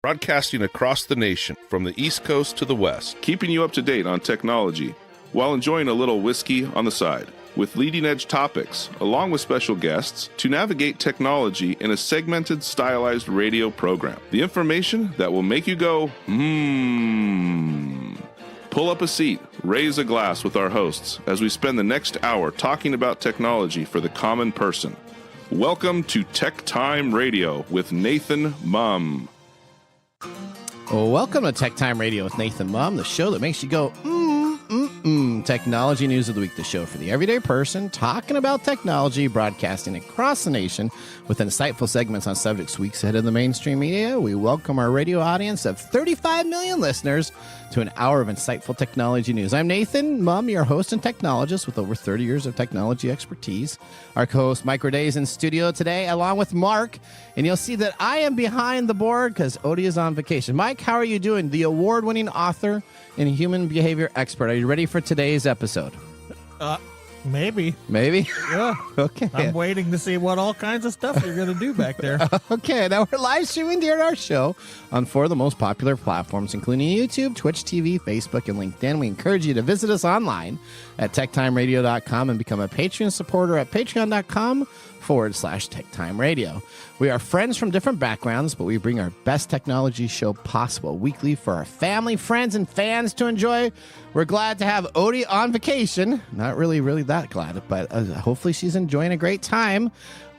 Broadcasting across the nation from the East Coast to the West, keeping you up to date on technology while enjoying a little whiskey on the side, with leading-edge topics, along with special guests, to navigate technology in a segmented, stylized radio program. The information that will make you go, Pull up a seat, raise a glass with our hosts as we spend the next hour talking about technology for the common person. Welcome to TechTime Radio with Nathan Mumm. Welcome to TechTime Radio with Nathan Mumm, the show that makes you go, Technology News of the Week, the show for the everyday person, talking about technology, broadcasting across the nation with insightful segments on subjects weeks ahead of the mainstream media. We welcome our radio audience of 35 million listeners to an hour of insightful technology news. I'm Nathan Mumm, your host and technologist with over 30 years of technology expertise. Our co-host Mike Roday is in studio today, along with Mark, and you'll see that I am behind the board because Odie is on vacation. Mike, how are you doing? The award-winning author and human behavior expert. Are you ready for today's episode? Maybe. Maybe? Yeah. Okay. I'm waiting to see what all kinds of stuff you're going to do back there. Okay. Now we're live streaming during our show on 4 of the most popular platforms, including YouTube, Twitch TV, Facebook, and LinkedIn. We encourage you to visit us online at techtimeradio.com and become a Patreon supporter at patreon.com/TechTime Radio. We are friends from different backgrounds, but we bring our best technology show possible weekly for our family, friends, and fans to enjoy. We're glad to have Odie on vacation. Not really that glad, but hopefully she's enjoying a great time.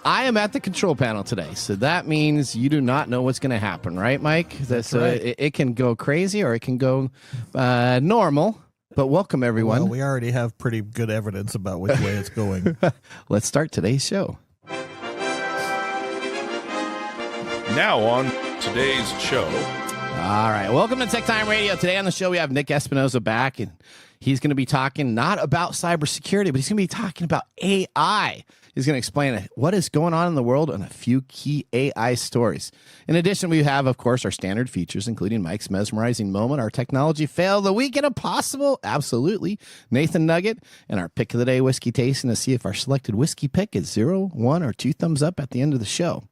I am at the control panel today, so that means you do not know what's going to happen, right, Mike? That's right. It can go crazy or it can go normal. But welcome, everyone. Well, we already have pretty good evidence about which way it's going. Let's start today's show. Now on today's show. All right. Welcome to TechTime Radio. Today on the show, we have Nick Espinosa back, and he's going to be talking not about cybersecurity, but he's going to be talking about AI. He's going to explain what is going on in the world and a few key AI stories. In addition, we have, of course, our standard features, including Mike's mesmerizing moment, our technology fail of the week, and a possible, absolutely, Nathan Nugget, and our pick of the day whiskey tasting to see if our selected whiskey pick is 0, 1, or 2 thumbs up at the end of the show.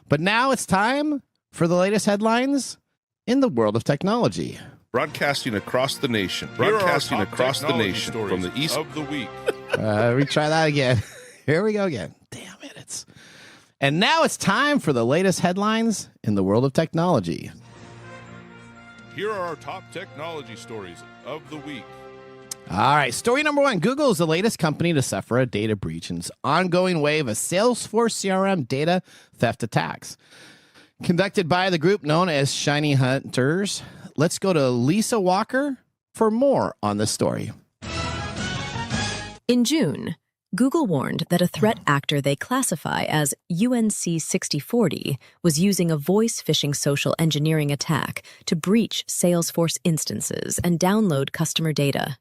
But now it's time for the latest headlines in the world of technology. Broadcasting across the nation. Broadcasting across the nation from the East of the week. Retry that again. Here we go again. Damn it. And now it's time for the latest headlines in the world of technology. Here are our top technology stories of the week. All right. Story number 1. Google is the latest company to suffer a data breach in its ongoing wave of Salesforce CRM data theft attacks. Conducted by the group known as Shiny Hunters. Let's go to Lisa Walker for more on this story. In June, Google warned that a threat actor they classify as UNC 6040 was using a voice phishing social engineering attack to breach Salesforce instances and download customer data.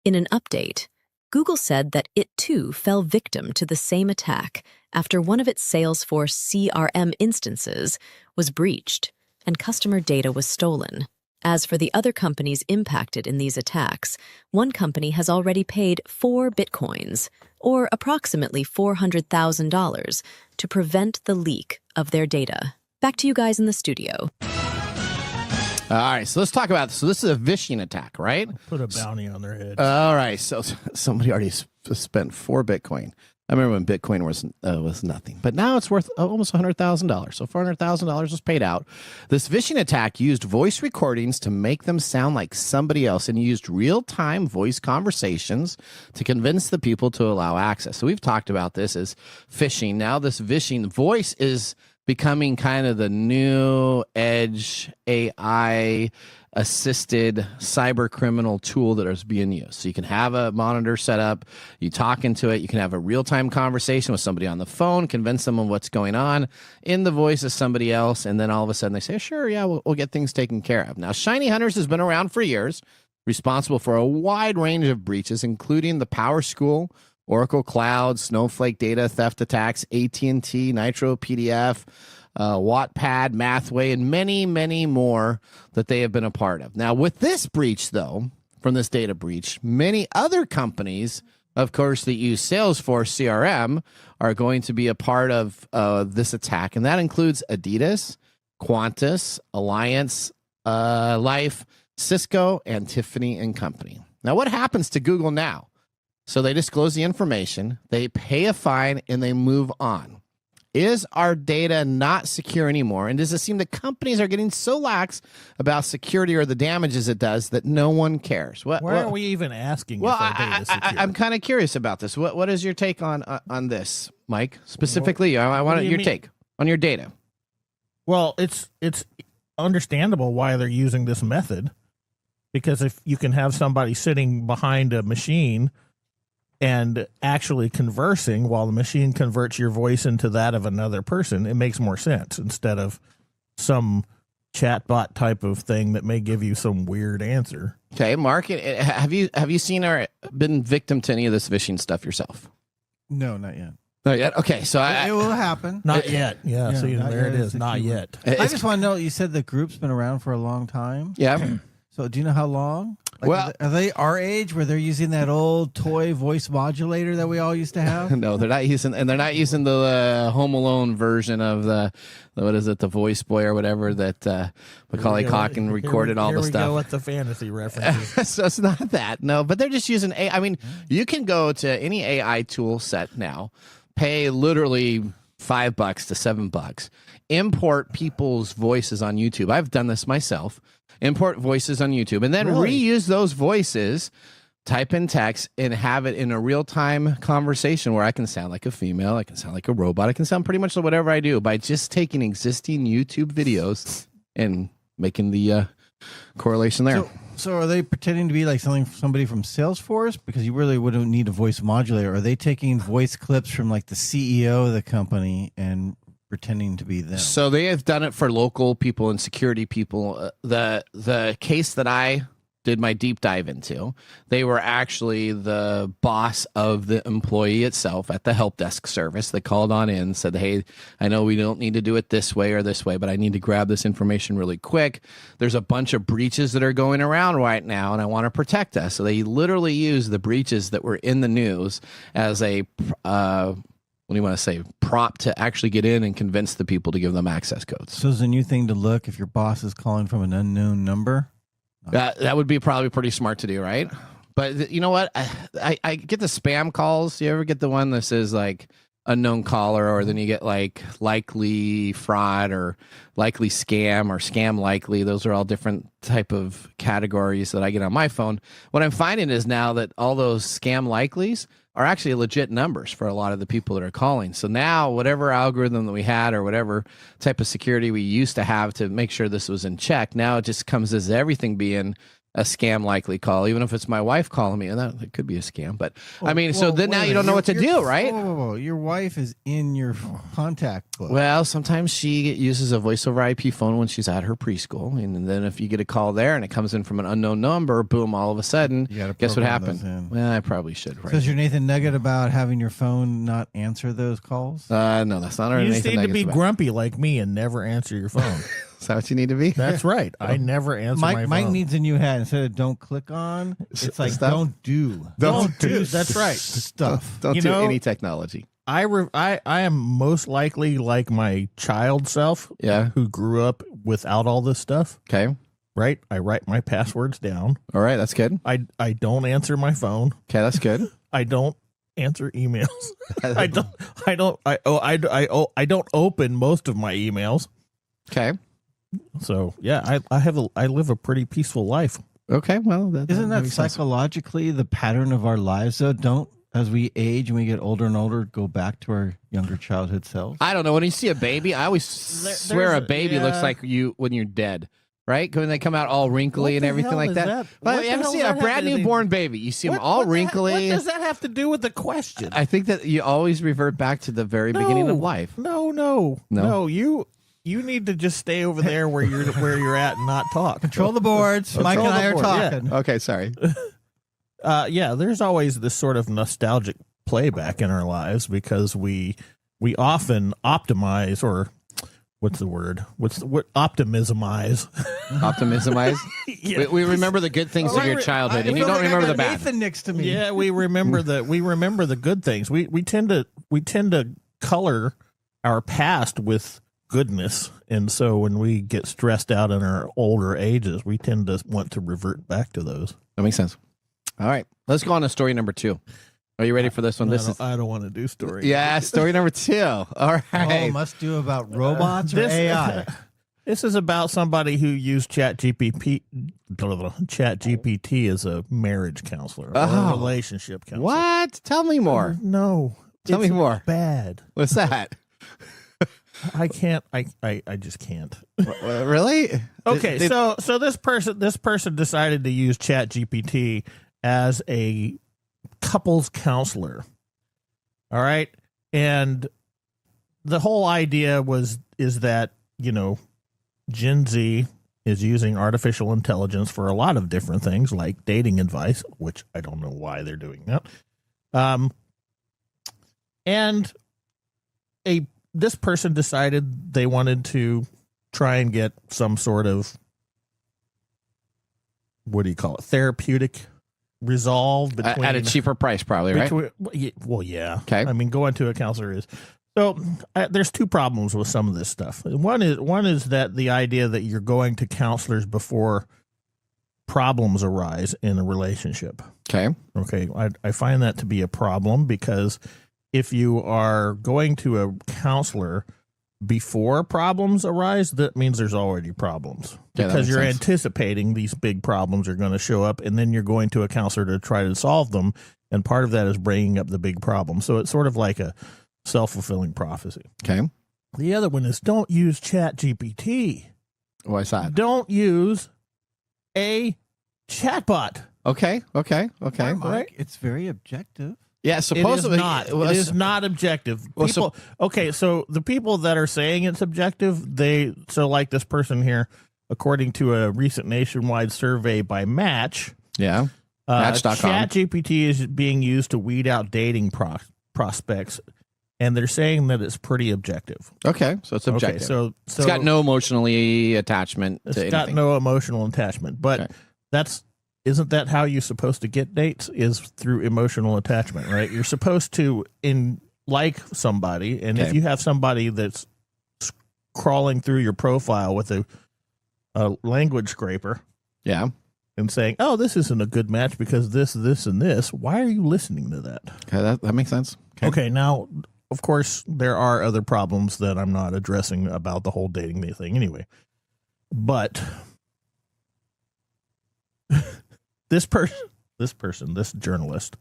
In an update, Google said that it too fell victim to the same attack after one of its Salesforce CRM instances was breached and customer data was stolen. As for the other companies impacted in these attacks, one company has already paid 4 bitcoins, or approximately $400,000, to prevent the leak of their data. Back to you guys in the studio. All right, so let's talk about this. So this is a phishing attack, right? Put a bounty on their heads. All right, so somebody already spent 4 Bitcoin. I remember when Bitcoin was nothing, but now it's worth almost $100,000. So $400,000 was paid out. This phishing attack used voice recordings to make them sound like somebody else and used real-time voice conversations to convince the people to allow access. So we've talked about this as phishing. Now this phishing voice is becoming kind of the new edge AI assisted cyber criminal tool that is being used. So you can have a monitor set up, you talk into it, you can have a real-time conversation with somebody on the phone, convince them of what's going on in the voice of somebody else, and then all of a sudden they say, sure, yeah, we'll get things taken care of. Now, Shiny Hunters has been around for years, responsible for a wide range of breaches, including the PowerSchool, Oracle Cloud, Snowflake data theft attacks, AT&T, Nitro PDF, Wattpad, Mathway, and many, many more that they have been a part of. Now, with this breach, though, from this data breach, many other companies, of course, that use Salesforce CRM are going to be a part of this attack, and that includes Adidas, Qantas, Alliance, Life, Cisco, and Tiffany and Company. Now, what happens to Google now? So they disclose the information, they pay a fine, and they move on. Is our data not secure anymore? And does it seem that companies are getting so lax about security or the damages it does that no one cares? Why are we even asking? Well, if our data is secure? I'm kind of curious about this. What is your take on this, Mike? Specifically, I want your take on your data. Well, it's understandable why they're using this method, because if you can have somebody sitting behind a machine and actually conversing while the machine converts your voice into that of another person, it makes more sense instead of some chatbot type of thing that may give you some weird answer. Okay, Mark, have you seen or been victim to any of this phishing stuff yourself? No, not yet. Not yet. Okay, so It will happen. Not yet. Yeah, see, not there yet it is is. the Not keyword. yet. I just want to know, you said the group's been around for a long time. Yeah. So do you know how long? Like, Well- are they our age where they're using that old toy voice modulator that we all used to have? No, they're not using the Home Alone version of the what is it, the Voice Boy or whatever that Macaulay Culkin recorded all the Here we go stuff. with the fantasy references. So it's not that. No, but they're just using AI. I mean, you can go to any AI tool set now, pay literally $5 to $7, import people's voices on YouTube. I've done this myself. Import voices on YouTube and then reuse those voices, type in text, and have it in a real-time conversation where I can sound like a female, I can sound like a robot, I can sound pretty much like whatever I do by just taking existing YouTube videos and making the correlation there. So are they pretending to be like somebody from Salesforce? Because you really wouldn't need a voice modulator. Are they taking voice clips from like the CEO of the company and pretending to be them? So they have done it for local people and security people. The case that I did my deep dive into, they were actually the boss of the employee itself at the help desk service. They called on in, said, hey, I know we don't need to do it this way or this way, but I need to grab this information really quick. There's a bunch of breaches that are going around right now, and I want to protect us. So they literally used the breaches that were in the news as a what do you want to say, prompt to actually get in and convince the people to give them access codes. So is a new thing to look if your boss is calling from an unknown number? That would be probably pretty smart to do, right? But you know what? I get the spam calls. You ever get the one that says like unknown caller, or then you get like likely fraud or likely scam or scam likely? Those are all different type of categories that I get on my phone. What I'm finding is now that all those scam likelies are actually legit numbers for a lot of the people that are calling. So now whatever algorithm that we had or whatever type of security we used to have to make sure this was in check, now it just comes as everything being a scam likely call, even if it's my wife calling me, and that it could be a scam. But I mean, so then now you don't know what to do, right? Whoa. Your wife is in your contact book. Well, sometimes she uses a voice over IP phone when she's at her preschool, and then if you get a call there and it comes in from an unknown number, boom! All of a sudden, guess what happened? Well, I probably should. Right? So is your Nathan Nugget about having your phone not answer those calls? No, that's not our You Nathan just need to be Nuggets grumpy like me and never answer your phone. Is that what you need to be? That's right. I never answer my phone. Mike needs a new hat. Instead of don't click on, it's like Stuff? don't do. Don't do. That's right. Stuff. Don't You do know- any technology. I am most likely like my child self, Yeah. who grew up without all this stuff. Okay. Right? I write my passwords down. All right. That's good. I don't answer my phone. Okay. That's good. I don't answer emails. I don't open most of my emails. Okay. So yeah, I live a pretty peaceful life. Okay. Well, Isn't that makes sense. psychologically the pattern of our lives, though? Don't, as we age and we get older and older, go back to our younger childhood selves? I don't know. When you see a baby, I always swear a baby looks like you when you're dead. Right? When they come out all wrinkly What and the everything hell like is that. that? But What you the ever hell see does a that brand have to do- newborn baby? You see them all wrinkly. What does that have to do with the question? I think that you always revert back to the very beginning of life. No. You need to just stay over there where you're at and not talk. Control the boards. Mike and I are talking. Okay, sorry. Yeah, there's always this sort of nostalgic playback in our lives because we often optimize, or what's the word? Optimismize. Optimismize. Yeah. We remember the good things of your childhood, and you don't remember the bad. Nathan next to me. Yeah, we remember the good things. We tend to color our past with goodness. And so when we get stressed out in our older ages, we tend to want to revert back to those. That makes sense. All right. Let's go on to story number 2. Are you ready for this one? I don't want to do story. Yeah, story number 2. All right. Oh, must do about robots or AI? This is about somebody who used ChatGPT as a marriage counselor or a relationship counselor. What? Tell me more. No. Tell me more. Bad. What's that? I can't. I just can't. Really? Okay, so this person decided to use ChatGPT as a couples counselor. All right, and the whole idea is that Gen Z is using artificial intelligence for a lot of different things, like dating advice, which I don't know why they're doing that. And this person decided they wanted to try and get some sort of, what do you call it, therapeutic resolve between, at a cheaper price, probably, right? Well, yeah. Okay. I mean, going to a counselor is. So there's 2 problems with some of this stuff. One is that the idea that you're going to counselors before problems arise in a relationship. Okay. Okay. I find that to be a problem, because if you are going to a counselor before problems arise, that means there's already problems, because you're anticipating these big problems are going to show up, and then you're going to a counselor to try to solve them. And part of that is bringing up the big problem. So it's sort of like a self-fulfilling prophecy. Okay. The other one is don't use ChatGPT. Why's that? Don't use a chatbot. Okay. Mike, it's very objective. Yeah, supposedly it is not objective. Okay, so the people that are saying it's objective, like this person here, according to a recent nationwide survey by Match. Yeah. Match.com. ChatGPT is being used to weed out dating prospects, and they're saying that it's pretty objective. Okay, so it's objective. Okay, so it's got no emotionally attachment to anything. It's got no emotional attachment, but isn't that how you're supposed to get dates? Is through emotional attachment, right? You're supposed to like somebody, and if you have somebody that's crawling through your profile with a language scraper, and saying, "Oh, this isn't a good match because this, and this," why are you listening to that? Okay, that makes sense. Okay, now, of course, there are other problems that I'm not addressing about the whole dating thing anyway. But this journalist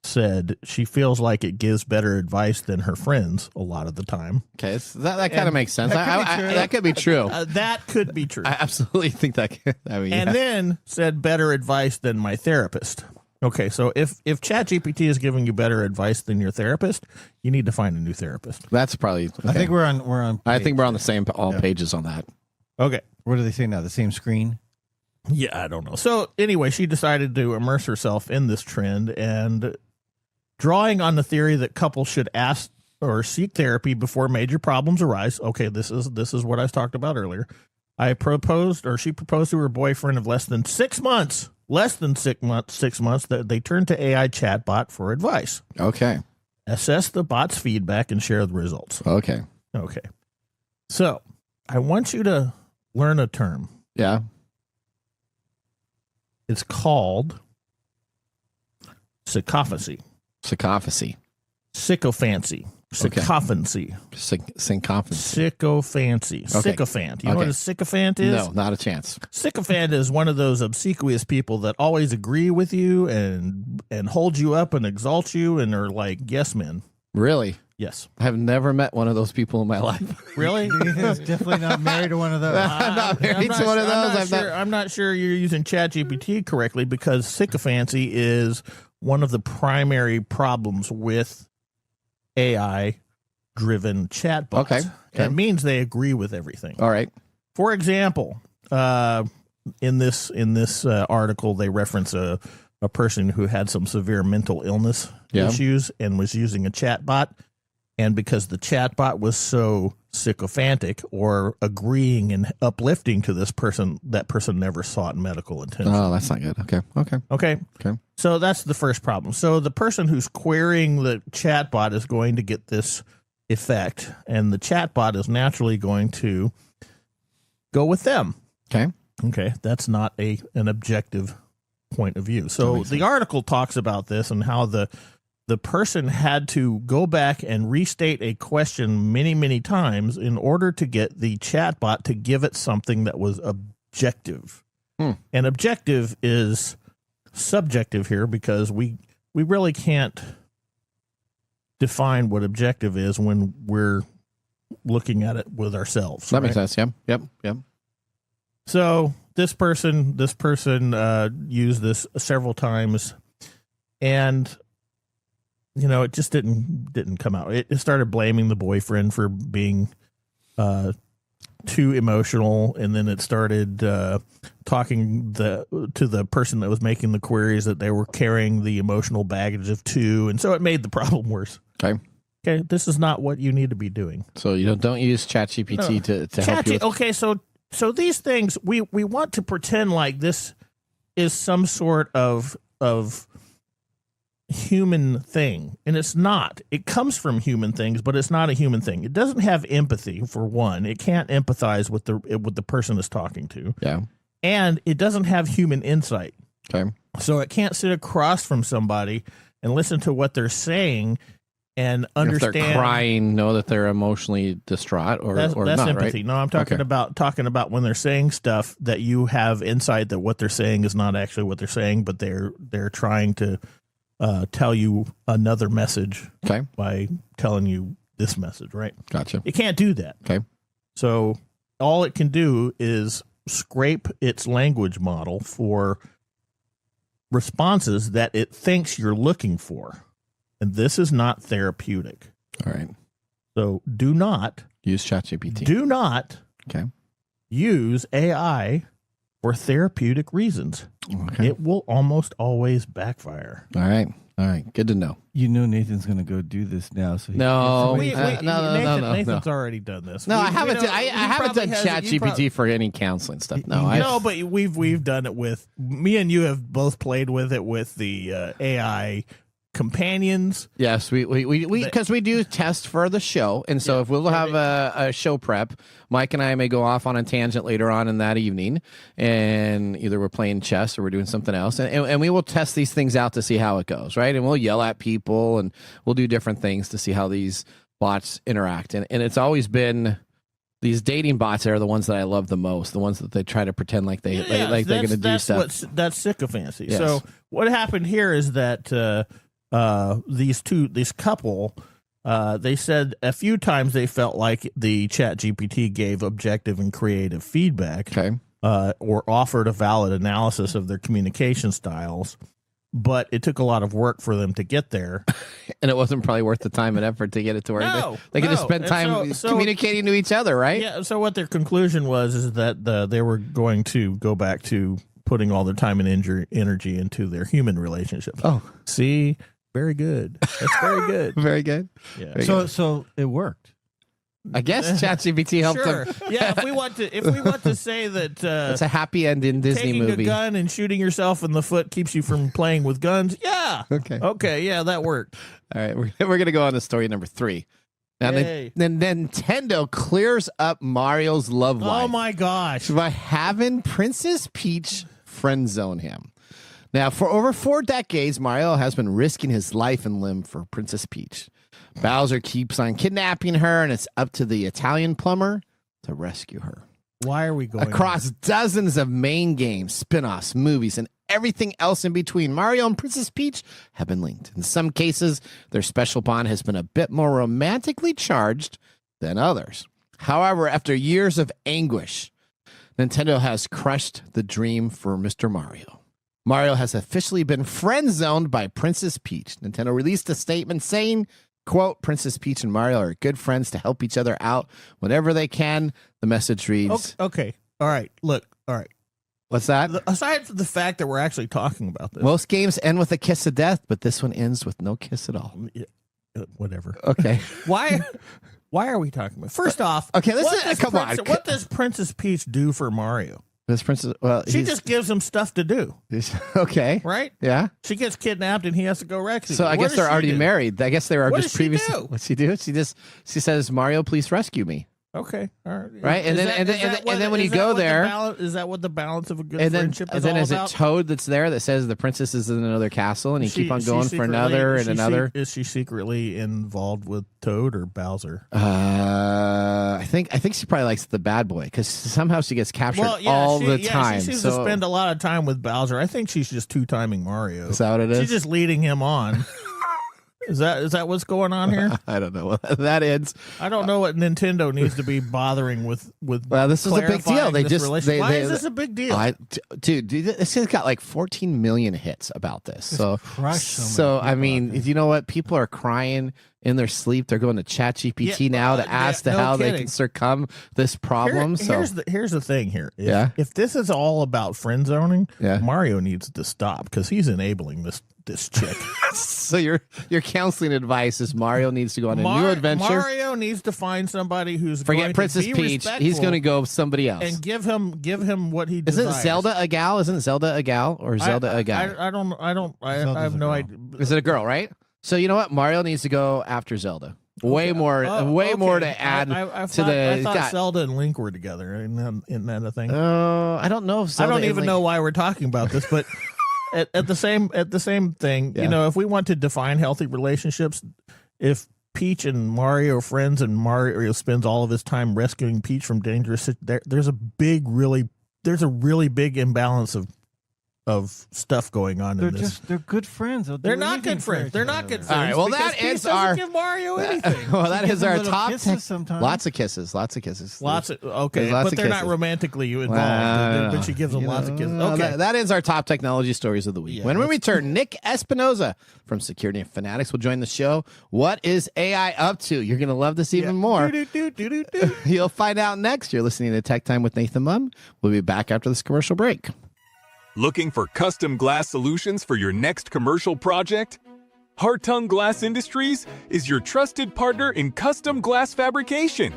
said she feels like it gives better advice than her friends a lot of the time. Okay, so that kind of makes sense. That could be true. That could be true. I absolutely think that could. Then said better advice than my therapist. Okay, so if ChatGPT is giving you better advice than your therapist, you need to find a new therapist. That's probably. Okay. I think we're on. I think we're on the same pages on that. Okay. What do they say now? The same screen? Yeah, I don't know. So anyway, she decided to immerse herself in this trend, and drawing on the theory that couples should ask or seek therapy before major problems arise. Okay, this is what I talked about earlier. She proposed to her boyfriend of less than 6 months, that they turned to AI chatbot for advice. Okay. Assess the bot's feedback and share the results. Okay. So I want you to learn a term. Yeah. It's called sycophancy. Sycophancy. Sycophancy. Sycophancy. Sycophancy. Okay. Sycophant. You know what a sycophant is? No, not a chance. Sycophant is one of those obsequious people that always agree with you and hold you up and exalt you and are like yes men. Really? Yes. I have never met one of those people in my life. Really? Nathan's definitely not married to one of those. I'm not married to one of those. I'm not sure you're using ChatGPT correctly, because sycophancy is one of the primary problems with AI-driven chatbots. Okay. It means they agree with everything. All right. For example, in this article, they reference a person who had some severe mental illness issues and was using a chatbot. And because the chatbot was so sycophantic or agreeing and uplifting to this person, that person never sought medical attention. Oh, that's not good. Okay. So that's the first problem. So the person who's querying the chatbot is going to get this effect, and the chatbot is naturally going to go with them. Okay, that's not an objective point of view. So the article talks about this and how the person had to go back and restate a question many times in order to get the chatbot to give it something that was objective. And objective is subjective here because we really can't define what objective is when we're looking at it with ourselves. That makes sense. Yep. So this person used this several times, and it just didn't come out. It started blaming the boyfriend for being too emotional, and then it started talking to the person that was making the queries that they were carrying the emotional baggage of two, and so it made the problem worse. Okay, this is not what you need to be doing. So don't use ChatGPT to help you. Okay, so these things we want to pretend like this is some sort of human thing, and it's not. It comes from human things, but it's not a human thing. It doesn't have empathy, for one. It can't empathize with the person it's talking to. Yeah. And it doesn't have human insight. Okay. So it can't sit across from somebody and listen to what they're saying and understand. If they're crying, know that they're emotionally distraught or that's not, empathy. right? No, I'm talking about when they're saying stuff that you have insight that what they're saying is not actually what they're saying, but they're trying to tell you another message by telling you this message, right? Gotcha. It can't do that. Okay. So all it can do is scrape its language model for responses that it thinks you're looking for. And this is not therapeutic. All right. So do not use ChatGPT. Do not use AI for therapeutic reasons. Okay. It will almost always backfire. All right. Good to know. Nathan's going to go do this now. So no. Nathan's already done this. No, I haven't done ChatGPT for any counseling stuff. No, but we've done it with me and you have both played with it with the AI companions. Yes, we because we do test for the show, and so if we'll have a show prep, Mike and I may go off on a tangent later on in that evening, and either we're playing chess or we're doing something else, and we will test these things out to see how it goes, right? And we'll yell at people, and we'll do different things to see how these bots interact, and it's always been. These dating bots are the ones that I love the most. The ones that they try to pretend like they're going to do stuff. That's sycophancy. Yes. So what happened here is that this couple, they said a few times they felt like the ChatGPT gave objective and creative feedback, or offered a valid analysis of their communication styles, but it took a lot of work for them to get there. And it wasn't probably worth the time and effort to get it to where they could have spent time communicating to each other, right? Yeah, so what their conclusion was is that they were going to go back to putting all their time and energy into their human relationships. Oh. See? Very good. That's very good. Very good. Yeah. Very good. Good. So it worked. I guess ChatGPT helped them. Yeah, if we want to say that it's a happy end in Disney taking movie. a gun and shooting yourself in the foot keeps you from playing with guns. Yeah. Okay. Yeah, that worked. All right, we're gonna go on to story number 3. Now, Nintendo clears up Mario's love life. Oh my gosh! By having Princess Peach friend zone him. Now, for over 4 decades, Mario has been risking his life and limb for Princess Peach. Bowser keeps on kidnapping her, and it's up to the Italian plumber to rescue her. Why are we going across dozens of main games, spin-offs, movies, and everything else in between? Mario and Princess Peach have been linked. In some cases, their special bond has been a bit more romantically charged than others. However, after years of anguish, Nintendo has crushed the dream for Mr. Mario. Mario has officially been friend-zoned by Princess Peach. Nintendo released a statement saying, quote, Princess Peach and Mario are good friends to help each other out whenever they can. The message reads... Okay. All right. Look. All right. What's that? Aside from the fact that we're actually talking about this. Most games end with a kiss of death, but this one ends with no kiss at all. Whatever. Okay. Why are we talking about? First off, okay, come on. What does Princess Peach do for Mario? This princess. Well, She just gives him stuff to do, okay. right? Yeah. She gets kidnapped and he has to go rescue. So I guess they're already married. I guess they were What just does she previously. do? What's she do? She says, "Mario, please rescue me." Okay, all right. Right, and then when you go there, is that what the balance of a good and then friendship is all is about? it Toad that's there that says the princess is in another castle, and you keep on going for another and another? Is she secretly involved with Toad or Bowser? I think she probably likes the bad boy because somehow she gets captured all the time. She seems to spend a lot of time with Bowser. I think she's just two-timing Mario. Is that what it is? She's just leading him on. Is that what's going on here? I don't know. That ends. I don't know what Nintendo needs to be bothering with. Well, this is a big deal. Why is this a big deal? Dude, this has got like 14 million hits about this. So I mean, you know what? People are crying in their sleep. They're going to ChatGPT now to ask how they can circum this problem. Here's the thing here. If this is all about friend zoning, Mario needs to stop because he's enabling this chick. So your counseling advice is Mario needs to go on a new adventure. Mario needs to find somebody who's forget Princess Peach. He's going to go somebody else and give him what he desires. Isn't Zelda a gal? Isn't Zelda a gal or Zelda a guy? I have no idea. Is it a girl? Right. So you know what? Mario needs to go after Zelda. Way more to add to the. I thought Zelda and Link were together. Isn't that a thing? I don't know if Zelda I don't even know why we're talking about this, but. At the same thing, you know, if we want to define healthy relationships, if Peach and Mario are friends and Mario spends all of his time rescuing Peach from dangerous, there's a really big imbalance of stuff going on in this. They're good friends. They're not good friends. They're not good friends. All right, well, that is our give Mario anything. Well, that is our top sometimes. Lots of kisses. But they're not romantically involved. But she gives them lots of kisses. Okay, that is our top technology stories of the week. When we return, Nick Espinosa from Security Fanatics will join the show. What is AI up to? You're going to love this even more. You'll find out next. You're listening to Tech Time with Nathan Mumm. We'll be back after this commercial break. Looking for custom glass solutions for your next commercial project? Hartung Glass Industries is your trusted partner in custom glass fabrication.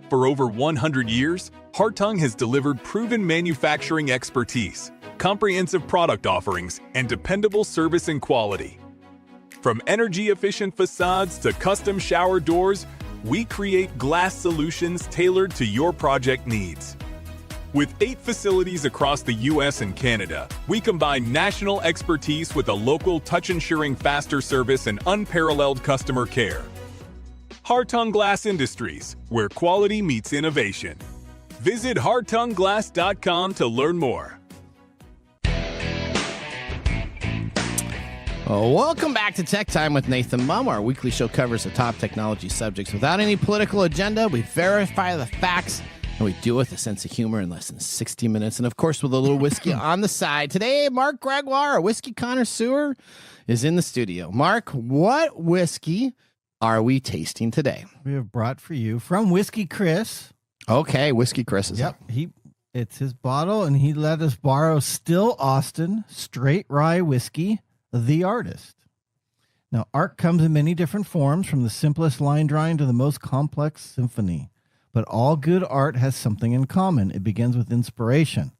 For over 100 years, Hartung has delivered proven manufacturing expertise, comprehensive product offerings, and dependable service and quality. From energy-efficient facades to custom shower doors, we create glass solutions tailored to your project needs. With 8 facilities across the U.S. and Canada, we combine national expertise with a local touch-ensuring faster service and unparalleled customer care. Hartung Glass Industries, where quality meets innovation. Visit hartungglass.com to learn more. Welcome back to Tech Time with Nathan Mumm. Our weekly show covers the top technology subjects without any political agenda. We verify the facts, and we do it with a sense of humor in less than 60 minutes. And, of course, with a little whiskey on the side. Today, Mark Gregoire, a whiskey connoisseur, is in the studio. Mark, what whiskey are we tasting today? We have brought for you from Whiskey Chris. Okay, Whiskey Chris is up. It's his bottle, and he let us borrow Still Austin Straight Rye Whiskey, The Artist. Now, art comes in many different forms, from the simplest line drawing to the most complex symphony. But all good art has something in common. It begins with inspiration.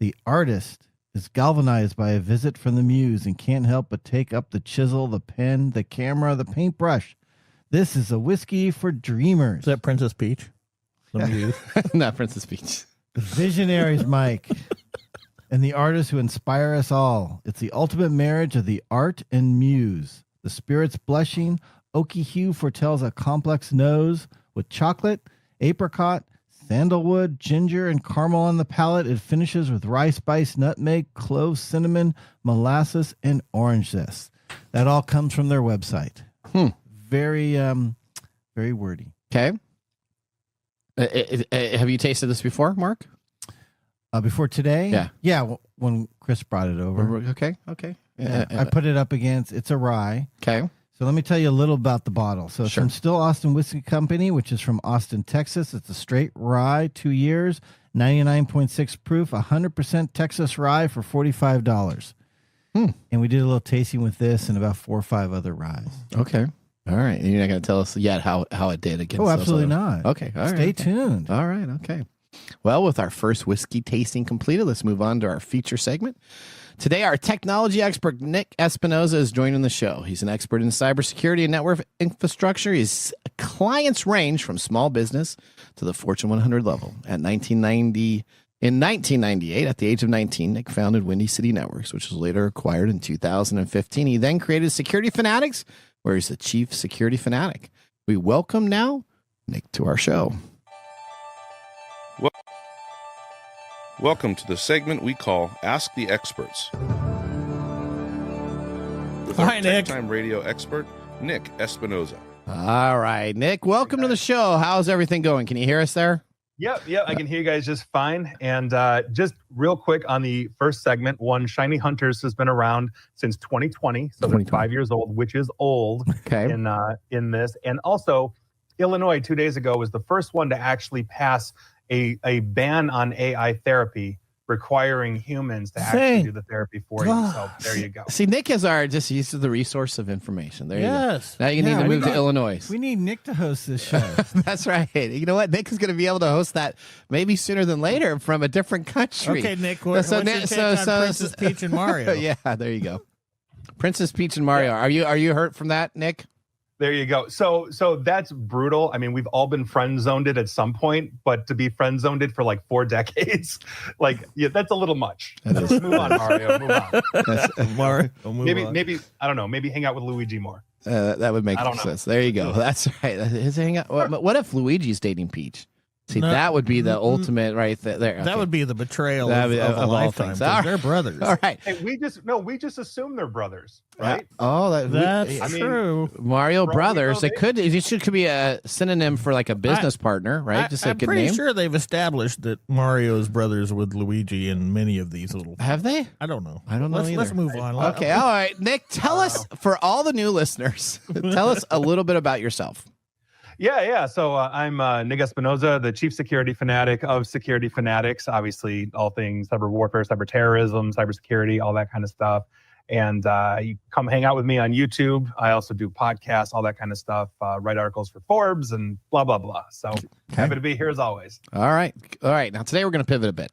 The artist is galvanized by a visit from the muse and can't help but take up the chisel, the pen, the camera, the paintbrush. This is a whiskey for dreamers. Is that Princess Peach? Not Princess Peach. The visionaries, Mike, and the artists who inspire us all. It's the ultimate marriage of the art and muse. The spirit's blushing, oaky hue foretells a complex nose with chocolate, apricot, sandalwood, ginger, and caramel on the palate. It finishes with rye spice, nutmeg, clove, cinnamon, molasses, and orange zest. That all comes from their website. Very, very wordy. Okay. Have you tasted this before, Mark? Before today? Yeah. Yeah, when Chris brought it over. Okay. I put it up against, it's a rye. Okay. So let me tell you a little about the bottle. So it's from Still Austin Whiskey Company, which is from Austin, Texas. It's a straight rye, 2 years, 99.6 proof, 100% Texas rye for $45. And we did a little tasting with this and about 4 or 5 other ryes. Okay. All right. You're not going to tell us yet how it did against absolutely not. Okay. All right. Stay tuned. All right. Okay. Well, with our first whiskey tasting completed, let's move on to our feature segment. Today, our technology expert, Nick Espinosa, is joining the show. He's an expert in cybersecurity and network infrastructure. His clients range from small business to the Fortune 100 level. In 1998, at the age of 19, Nick founded Windy City Networks, which was later acquired in 2015. He then created Security Fanatics, where he's the chief security fanatic. We welcome now Nick to our show. Welcome to the segment we call Ask the Experts. With Hi, our Nick. TechTime Radio expert, Nick Espinosa. All right, Nick, welcome to the show. How's everything going? Can you hear us there? Yep, I can hear you guys just fine. And just real quick on the first segment, Shiny Hunters has been around since 2020, so they're 5 years old, which is old in this. And also, Illinois 2 days ago was the first one to actually pass a ban on AI therapy, requiring humans to actually do the therapy for you. So there you go. See, Nick is our just used to the resource of information. There you go. Now you need to move to Illinois. We need Nick to host this show. That's right. You know what? Nick is going to be able to host that maybe sooner than later from a different country. Okay, Nick. What's your take on Princess Peach and Mario? Yeah, there you go. Princess Peach and Mario. Yeah. Are you hurt from that, Nick? There you go. So that's brutal. I mean, we've all been friend zoned it at some point, but to be friend zoned it for like 4 decades, that's a little much. Move on, Mario. Move on. Mario, maybe I don't know. Maybe hang out with Luigi more. That would make sense. There you go. That's right. His hang out. What if Luigi's dating Peach? See, that would be the ultimate right there. Okay. That would be the betrayal of a lifetime. They're brothers. All right. Hey, we just assume they're brothers, right? That's true. Mario Brothers. It could be a synonym for like a business partner, right? Just a good name. I'm pretty sure they've established that Mario's brothers with Luigi in many of these little. Have they? I don't know. I don't know either. Let's move on. Okay. All right, Nick. Tell us, for all the new listeners, tell us a little bit about yourself. Yeah. So I'm Nick Espinosa, the chief security fanatic of Security Fanatics. Obviously, all things cyber warfare, cyber terrorism, cybersecurity, all that kind of stuff. And you come hang out with me on YouTube. I also do podcasts, all that kind of stuff. Write articles for Forbes and blah, blah, blah. So happy to be here as always. All right. Now, today we're going to pivot a bit.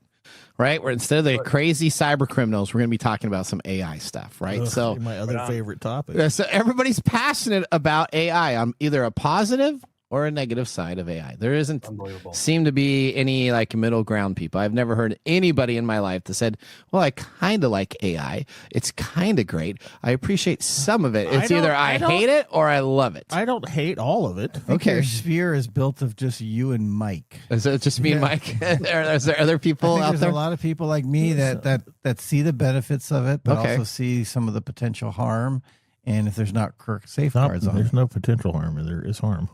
Right, where instead of the crazy cyber criminals, we're going to be talking about some AI stuff, right? So my other favorite topic. So everybody's passionate about AI on either a positive or a negative side of AI. There isn't seem to be any like middle ground people. I've never heard anybody in my life that said, well, I kind of like AI. It's kind of great. I appreciate some of it. It's either I hate it or I love it. I don't hate all of it. Okay. Your sphere is built of just you and Mike. Is it just me and Mike? Is there other people out there? There's a lot of people like me that see the benefits of it, but also see some of the potential harm. And if there's not correct safeguards on it. There's no potential harm. There is harm.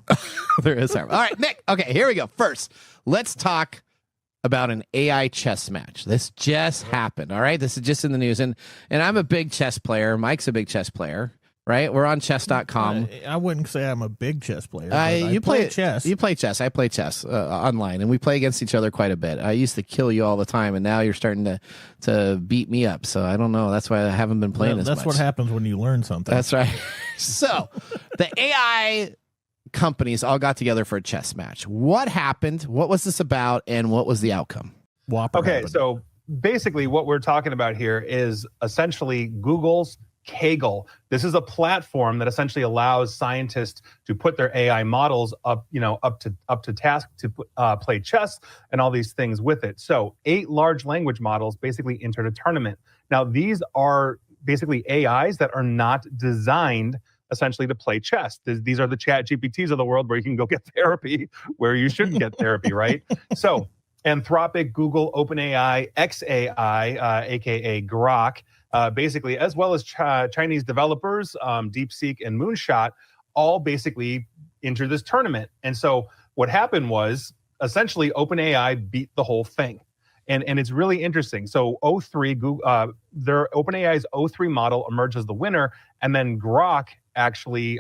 There is harm. All right, Nick. Okay, here we go. First, let's talk about an AI chess match. This just happened. All right, this is just in the news. And I'm a big chess player. Mike's a big chess player. Right? We're on chess.com. I wouldn't say I'm a big chess player. You play chess. You play chess. I play chess online, and we play against each other quite a bit. I used to kill you all the time, and now you're starting to beat me up. So I don't know. That's why I haven't been playing as much. That's what happens when you learn something. That's right. So the AI companies all got together for a chess match. What happened? What was this about? And what was the outcome? So basically what we're talking about here is essentially Google's Kaggle. This is a platform that essentially allows scientists to put their AI models up to task to play chess and all these things with it. So 8 large language models basically entered a tournament. Now, these are basically AIs that are not designed essentially to play chess. These are the chat GPTs of the world where you can go get therapy where you shouldn't get therapy, right? So Anthropic, Google, OpenAI, XAI, aka Grok, basically, as well as Chinese developers, DeepSeek and Moonshot, all basically entered this tournament. And so what happened was essentially OpenAI beat the whole thing. And it's really interesting. So their OpenAI's O3 model emerged as the winner, and then Grok actually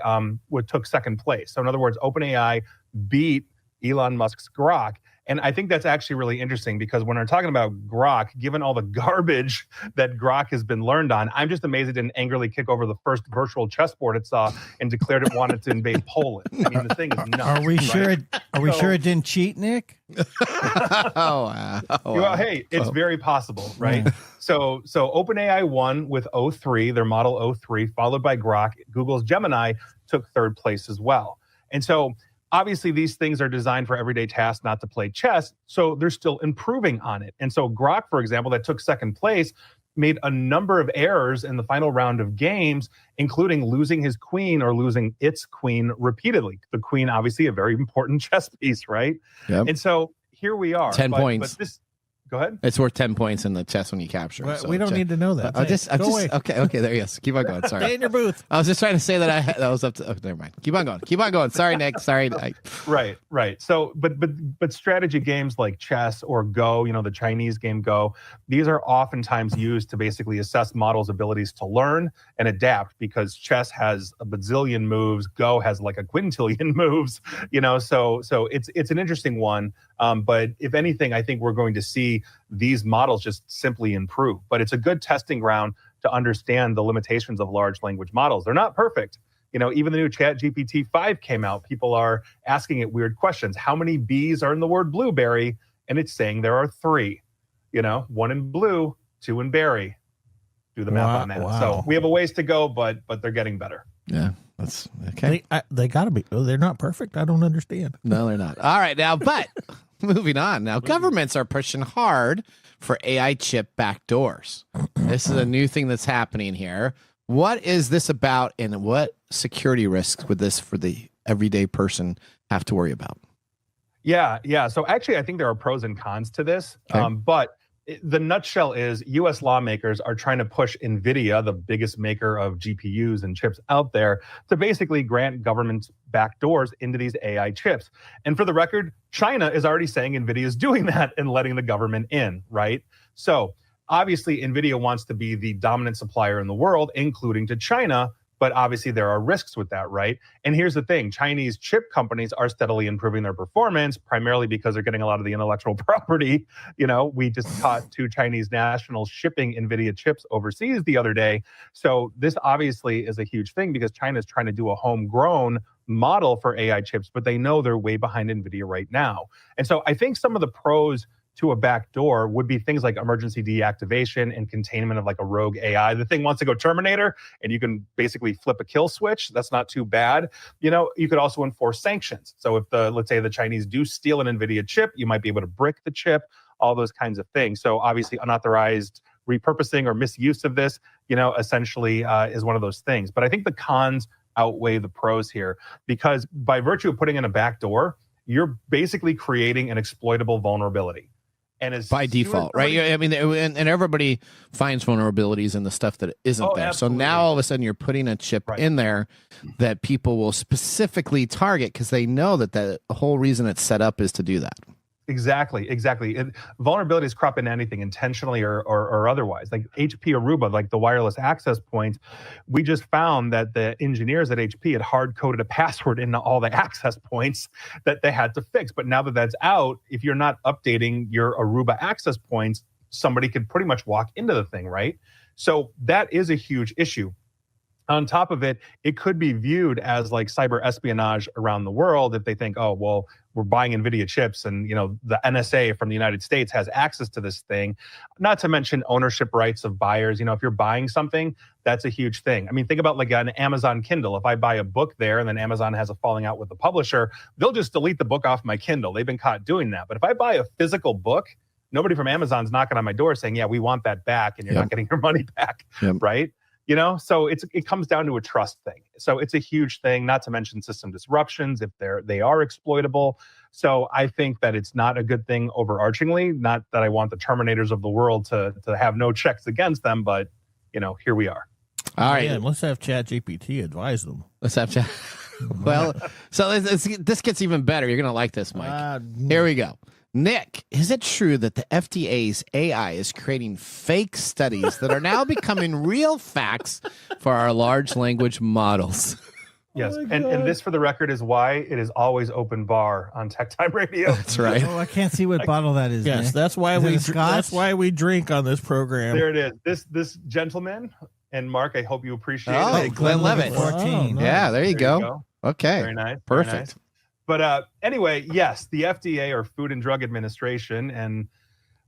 took second place. So in other words, OpenAI beat Elon Musk's Grok. And I think that's actually really interesting because when we're talking about Grok, given all the garbage that Grok has been learned on, I'm just amazed it didn't angrily kick over the first virtual chessboard it saw and declared it wanted to invade Poland. I mean, the thing is nuts. Are we right? sure? Are we sure it didn't cheat, Nick? Wow. Well, hey, it's very possible, right? So OpenAI won with O3, their model O3, followed by Grok. Google's Gemini took third place as well. And so obviously these things are designed for everyday tasks, not to play chess. So they're still improving on it. And so Grok, for example, that took second place, made a number of errors in the final round of games, including losing his queen or losing its queen repeatedly. The queen, obviously, a very important chess piece, right? Yep. And so here we are. 10 points. But this, go ahead. It's worth 10 points in the chess when you capture. Well, we don't need to know that. Go away. Okay, there he is. Keep on going. Sorry. Stay in your booth. I was just trying to say that that was up to. Oh, never mind. Keep on going. Sorry, Nick. Sorry. Right. So, but strategy games like chess or Go, the Chinese game Go, these are oftentimes used to basically assess models' abilities to learn and adapt because chess has a bazillion moves, Go has like a quintillion moves, So it's an interesting one. But if anything, I think we're going to see these models just simply improve. But it's a good testing ground to understand the limitations of large language models. They're not perfect. Even the new ChatGPT 5 came out. People are asking it weird questions. How many B's are in the word blueberry? And it's saying there are 3. 1 in blue, 2 in berry. Do the math on that. Wow. So we have a ways to go, but they're getting better. Yeah, that's okay. They got to be. They're not perfect. I don't understand. No, they're not. All right, now, but moving on. Now, governments are pushing hard for AI chip backdoors. This is a new thing that's happening here. What is this about, and what security risks would this for the everyday person have to worry about? Yeah. So actually, I think there are pros and cons to this. Okay. But the nutshell is U.S. lawmakers are trying to push NVIDIA, the biggest maker of GPUs and chips out there, to basically grant governments backdoors into these AI chips. And for the record, China is already saying NVIDIA is doing that and letting the government in, right? So obviously, NVIDIA wants to be the dominant supplier in the world, including to China. But obviously, there are risks with that, right? And here's the thing. Chinese chip companies are steadily improving their performance, primarily because they're getting a lot of the intellectual property. We just caught 2 Chinese nationals shipping NVIDIA chips overseas the other day. So this obviously is a huge thing because China is trying to do a homegrown model for AI chips, but they know they're way behind NVIDIA right now. And so I think some of the pros to a backdoor would be things like emergency deactivation and containment of like a rogue AI. The thing wants to go Terminator and you can basically flip a kill switch. That's not too bad. You could also enforce sanctions. So if let's say the Chinese do steal an NVIDIA chip, you might be able to brick the chip, all those kinds of things. So obviously unauthorized repurposing or misuse of this, essentially is one of those things. But I think the cons outweigh the pros here because by virtue of putting in a backdoor, you're basically creating an exploitable vulnerability. And as by default, right? And everybody finds vulnerabilities in the stuff that isn't there. Absolutely. So now all of a sudden you're putting a chip in there that people will specifically target because they know that the whole reason it's set up is to do that. Exactly. Vulnerabilities crop into anything intentionally or otherwise. Like HP Aruba, like the wireless access points, we just found that the engineers at HP had hard-coded a password into all the access points that they had to fix. But now that that's out, if you're not updating your Aruba access points, somebody could pretty much walk into the thing, right? So that is a huge issue. On top of it, it could be viewed as like cyber espionage around the world if they think, oh, well, we're buying NVIDIA chips and, the NSA from the United States has access to this thing. Not to mention ownership rights of buyers. If you're buying something, that's a huge thing. I mean, think about like an Amazon Kindle. If I buy a book there and then Amazon has a falling out with the publisher, they'll just delete the book off my Kindle. They've been caught doing that. But if I buy a physical book, nobody from Amazon's knocking on my door saying, yeah, we want that back and you're not getting your money back, right? So it comes down to a trust thing. So it's a huge thing, not to mention system disruptions if they are exploitable. So I think that it's not a good thing overarchingly, not that I want the Terminators of the world to have no checks against them, but here we are. All right. Yeah, let's have ChatGPT advise them. Let's have Chat. Well, so this gets even better. You're going to like this, Mike. Here we go. Nick, is it true that the FDA's AI is creating fake studies that are now becoming real facts for our large language models? Yes, and this, for the record, is why it is always open bar on TechTime Radio. That's right. Oh, I can't see what bottle that is. Yes, Nick. that's why that's why we drink on this program. There it is. This gentleman, and Mark, I hope you appreciate Oh, it. Glenlivet. 14. Oh, nice. Yeah, there you go. Okay. Very nice. Perfect. Very nice. But anyway, yes, the FDA, or Food and Drug Administration, and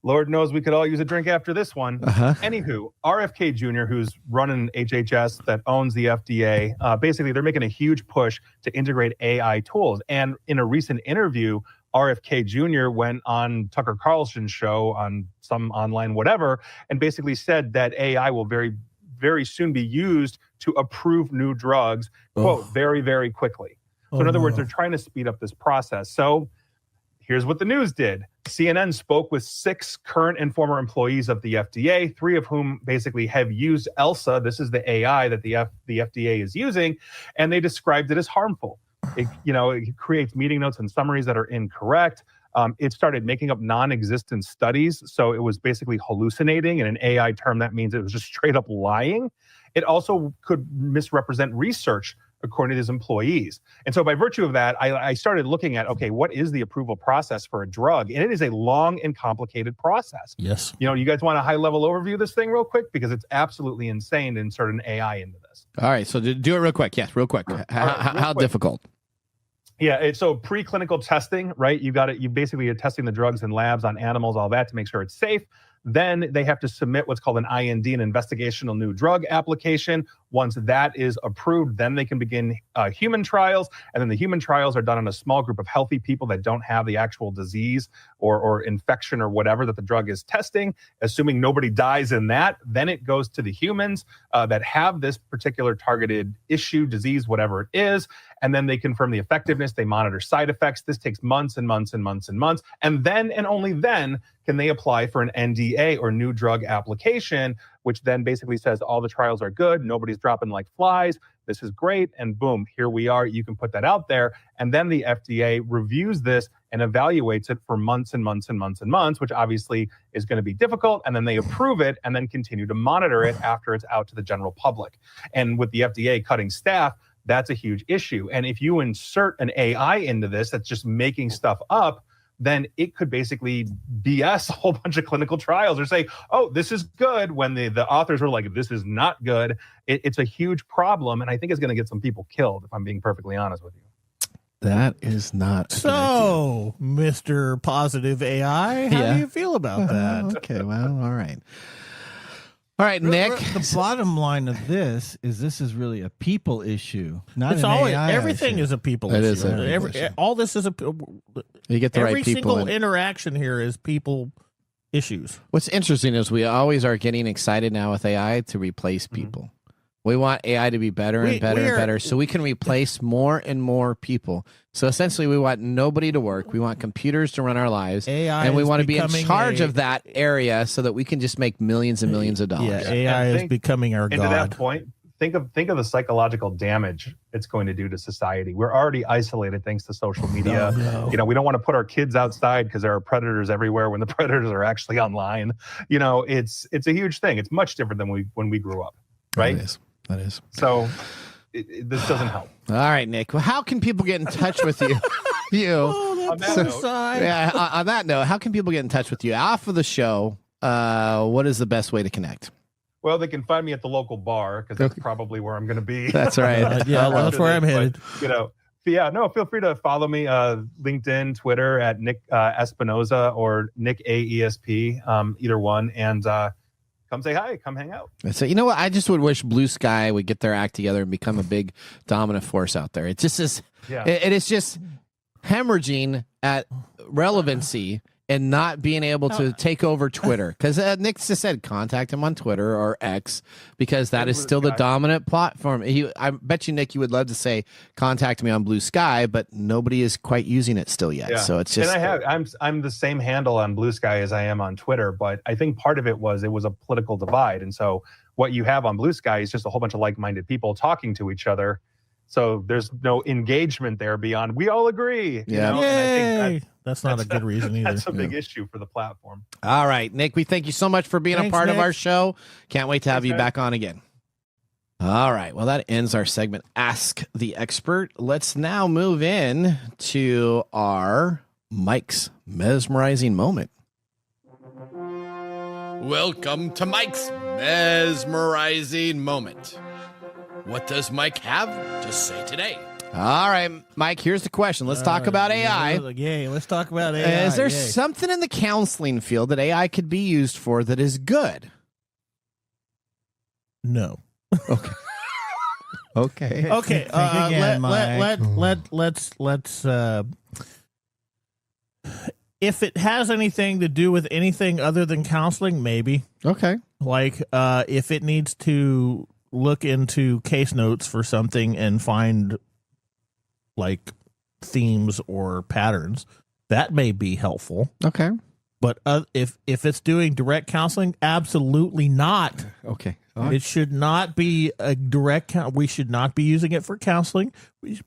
Lord knows we could all use a drink after this one. Anywho, RFK Jr., who's running HHS that owns the FDA, basically they're making a huge push to integrate AI tools. And in a recent interview, RFK Jr. went on Tucker Carlson's show on some online whatever, and basically said that AI will very, very soon be used to approve new drugs, quote, very, very quickly. So in other words, they're trying to speed up this process. So here's what the news did. CNN spoke with 6 current and former employees of the FDA, 3 of whom basically have used ELSA. This is the AI that the FDA is using, and they described it as harmful. It creates meeting notes and summaries that are incorrect. It started making up non-existent studies, so it was basically hallucinating. In an AI term, that means it was just straight up lying. It also could misrepresent research, according to his employees. And so by virtue of that, I started looking at, okay, what is the approval process for a drug? And it is a long and complicated process. Yes. You guys want a high-level overview of this thing real quick? Because it's absolutely insane to insert an AI into this. All right, so do it real quick. Yes, real quick. How difficult? Yeah, so preclinical testing, right? You basically are testing the drugs in labs on animals, all that, to make sure it's safe. Then they have to submit what's called an IND, an investigational new drug application. Once that is approved, then they can begin human trials. And then the human trials are done on a small group of healthy people that don't have the actual disease or infection or whatever that the drug is testing. Assuming nobody dies in that, then it goes to the humans that have this particular targeted issue, disease, whatever it is. And then they confirm the effectiveness. They monitor side effects. This takes months and months and months and months. And then and only then can they apply for an NDA, or new drug application, which then basically says all the trials are good. Nobody's dropping like flies. This is great. And boom, here we are. You can put that out there. And then the FDA reviews this and evaluates it for months and months and months and months, which obviously is going to be difficult. And then they approve it and then continue to monitor it after it's out to the general public. And with the FDA cutting staff, that's a huge issue. And if you insert an AI into this that's just making stuff up, then it could basically BS a whole bunch of clinical trials or say, oh, this is good, when the authors were like, this is not good. It's a huge problem, and I think it's going to get some people killed, if I'm being perfectly honest with you. That is not so, Mr. Positive AI. How do you feel about that? Okay, well, all right. All right, Nick. The bottom line of this is really a people issue, not it's an always AI everything issue. is a people It issue. is a people issue. All this is You get the every right people. single interaction here is people issues. What's interesting is we always are getting excited now with AI to replace people. We want AI to be better and better and better so we can replace more and more people. So essentially, we want nobody to work. We want computers to run our lives. AI and we want to be in becoming charge of that area so that we can just make millions and millions of dollars. Yeah, AI is becoming our and god. To that point, think of the psychological damage it's going to do to society. We're already isolated thanks to social media. No. We don't want to put our kids outside because there are predators everywhere when the predators are actually online. It's a huge thing. It's much different than when we grew up, right? That is. So this doesn't help. All right, Nick. Well, how can people get in touch with you? On that note, how can people get in touch with you off of the show? What is the best way to connect? Well, they can find me at the local bar because that's probably where I'm going to be. That's right. That's where I'm headed. Feel free to follow me LinkedIn, Twitter at Nick Espinosa or Nick AESP, either one, and come say hi, come hang out. So you know what? I just would wish Blue Sky would get their act together and become a big dominant force out there. It just is. Yeah. It is just hemorrhaging at relevancy and not being able to take over Twitter. Because Nick just said contact him on Twitter or X because that is still the dominant platform. I bet you, Nick, you would love to say contact me on Blue Sky, but nobody is quite using it still yet. Yeah. So it's just. And I'm the same handle on Blue Sky as I am on Twitter, but I think part of it was a political divide. And so what you have on Blue Sky is just a whole bunch of like-minded people talking to each other. So there's no engagement there beyond we all agree. Yeah. And I think that's not a good reason either. That's a big issue for the platform. All right, Nick, we thank you so much for being a part of our show. Can't wait to have you back on again. All right. Well, that ends our segment, Ask the Expert. Let's now move in to our Mike's mesmerizing moment. Welcome to Mike's mesmerizing moment. What does Mike have to say today? All right, Mike, here's the question. Let's talk about AI. Yay, let's talk about AI. Is there something in the counseling field that AI could be used for that is good? No. Okay. Okay. Okay. Let's. If it has anything to do with anything other than counseling, maybe. Okay. Like, if it needs to look into case notes for something and find like themes or patterns, that may be helpful. Okay. But if it's doing direct counseling, absolutely not. Okay. It should not be a direct. We should not be using it for counseling. We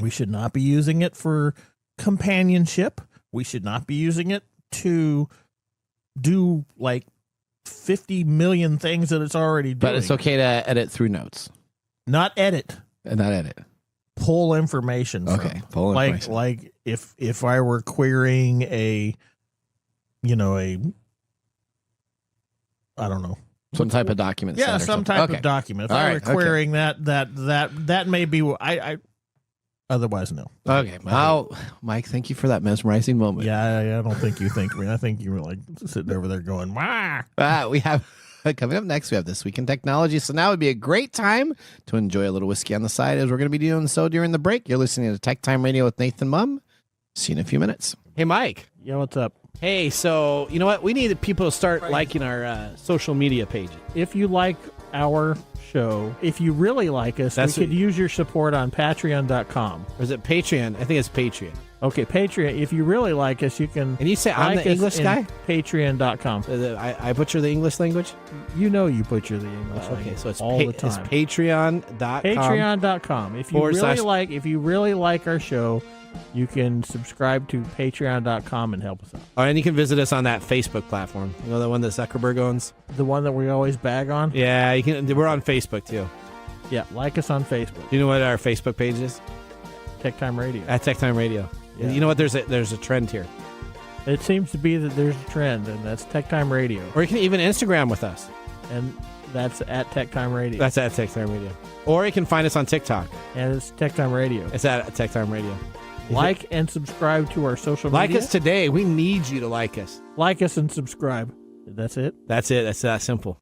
should not be using it for companionship. We should not be using it to do like 50 million things that it's already doing. But it's okay to edit through notes. Not edit. Not edit. Pull information. Okay. Pull information. Like if I were querying I don't know. Some type of document. Yeah, some type of document. If I were querying that may be I otherwise no. Okay. Well, Mike, thank you for that mesmerizing moment. Yeah, I don't think you think me. I think you were like sitting over there going, wah. We have coming up next, we have This Week in Technology. So now would be a great time to enjoy a little whiskey on the side, as we're going to be doing so during the break. You're listening to TechTime Radio with Nathan Mumm. See you in a few minutes. Hey, Mike. Yeah, what's up? Hey, so you know what? We need people to start liking our social media pages. If you like our show, if you really like us, we could use your support on patreon.com. Or is it Patreon? I think it's Patreon. Okay, Patreon. If you really like us, you can. And you say I'm the English guy? Patreon.com. I butcher the English language? You know you butcher the English language. Okay, so it's all the time. It's Patreon.com. Patreon.com. If you really like our show, you can subscribe to patreon.com and help us out. Oh, and you can visit us on that Facebook platform. You know, the one that Zuckerberg owns? The one that we always bag on? Yeah, you can. We're on Facebook, too. Yeah, like us on Facebook. Do you know what our Facebook page is? TechTime Radio. At TechTime Radio. Yeah. You know what? There's a trend here. It seems to be that there's a trend, and that's TechTime Radio. Or you can even Instagram with us. And that's at TechTime Radio. That's at TechTime Radio. Or you can find us on TikTok. And it's TechTime Radio. It's at TechTime Radio. Like and subscribe to our social media. Like us today. We need you to like us. Like us and subscribe. That's it? That's it. That's that simple.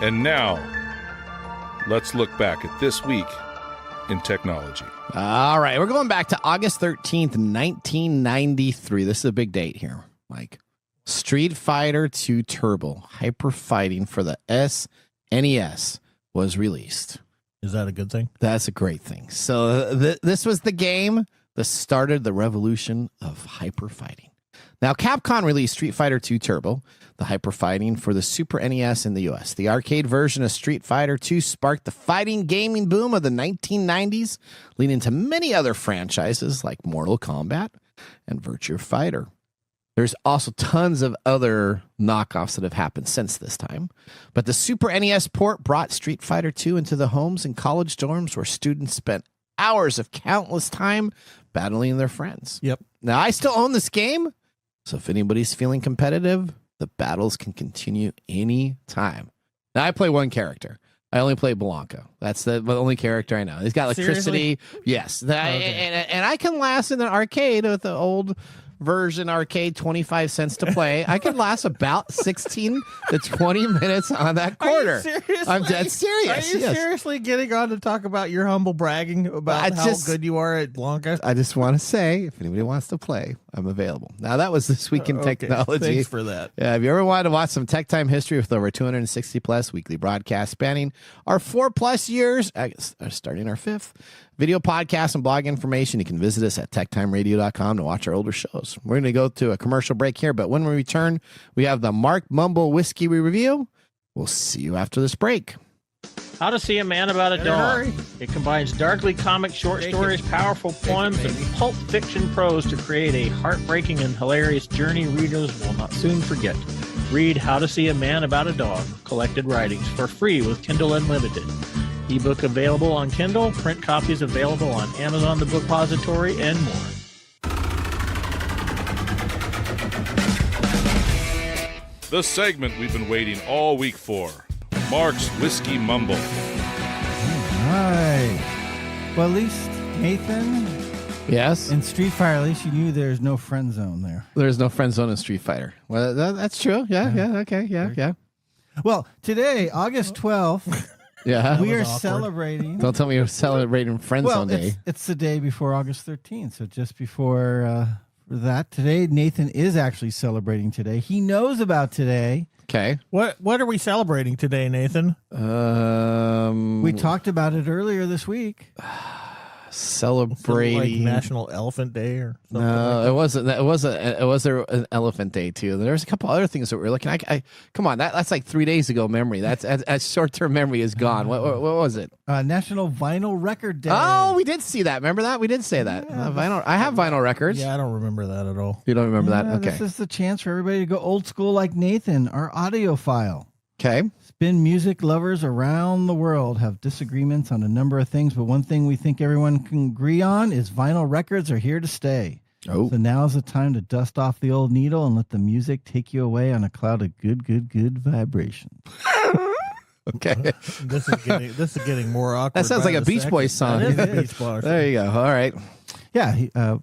And now, let's look back at this week in technology. All right. We're going back to August 13th, 1993. This is a big date here, Mike. Street Fighter II Turbo Hyper Fighting for the SNES was released. Is that a good thing? That's a great thing. So this was the game that started the revolution of hyper fighting. Now, Capcom released Street Fighter II Turbo, the hyper fighting for the Super NES in the US. The arcade version of Street Fighter II sparked the fighting gaming boom of the 1990s, leading to many other franchises like Mortal Kombat and Virtua Fighter. There's also tons of other knockoffs that have happened since this time. But the Super NES port brought Street Fighter II into the homes and college dorms where students spent hours of countless time battling their friends. Yep. Now, I still own this game, so if anybody's feeling competitive, the battles can continue any time. Now, I play one character. I only play Blanca. That's the only character I know. He's got electricity. Seriously? Yes. And I can last in an arcade with the old version arcade, 25 cents to play. I can last about 16 to 20 minutes on that quarter. I'm dead serious. Are you seriously getting on to talk about your humble bragging about how good you are at Blanca? I just want to say, if anybody wants to play, I'm available. Now, that was This Week in Technology. Thanks for that. Yeah, if you ever wanted to watch some Tech Time history with over 260 plus weekly broadcasts spanning our 4+ years, starting our 5th, video podcast and blog information, you can visit us at techtimeradio.com to watch our older shows. We're going to go to a commercial break here, but when we return, we have the Mark Mumble Whiskey we review. We'll see you after this break. How to See a Man About a Dog. It combines darkly comic short stories, powerful poems, and pulp fiction prose to create a heartbreaking and hilarious journey readers will not soon forget. Read How to See a Man About a Dog, Collected Writings, for free with Kindle Unlimited. Ebook available on Kindle, print copies available on Amazon the Bookpository, and more. The segment we've been waiting all week for. Mark's Whiskey Mumble. All right. Well, at least, Nathan, Yes. in Street Fighter, at least you knew there's no friend zone there. There's no friend zone in Street Fighter. Well, that's true. Yeah. Okay. Yeah. Well, today, August 12th, Yeah. we are awkward. celebrating. Don't tell me you're celebrating Friend Zone Day. It's the day before August 13th. So just before that, today, Nathan is actually celebrating today. He knows about today. Okay. What are we celebrating today, Nathan? We talked about it earlier this week. Celebrating Like National Elephant Day or something? No, it wasn't. It was an Elephant Day too. There was a couple other things that we were looking. I come on, that's like 3 days ago memory. That's short term memory is gone. What was it? National Vinyl Record Day. Oh, we did see that. Remember that? We did say that. Vinyl. I have vinyl records. Yeah, I don't remember that at all. You don't remember that? Yeah, Okay. This is the chance for everybody to go old school like Nathan, our audiophile. Okay. Spin music lovers around the world have disagreements on a number of things, but one thing we think everyone can agree on is vinyl records are here to stay. Oh. So now's the time to dust off the old needle and let the music take you away on a cloud of good vibrations. Okay. This is getting more awkward. That sounds by like a the Beach second. Boys song. That is a Beach Boys. There you go. All right. Yeah,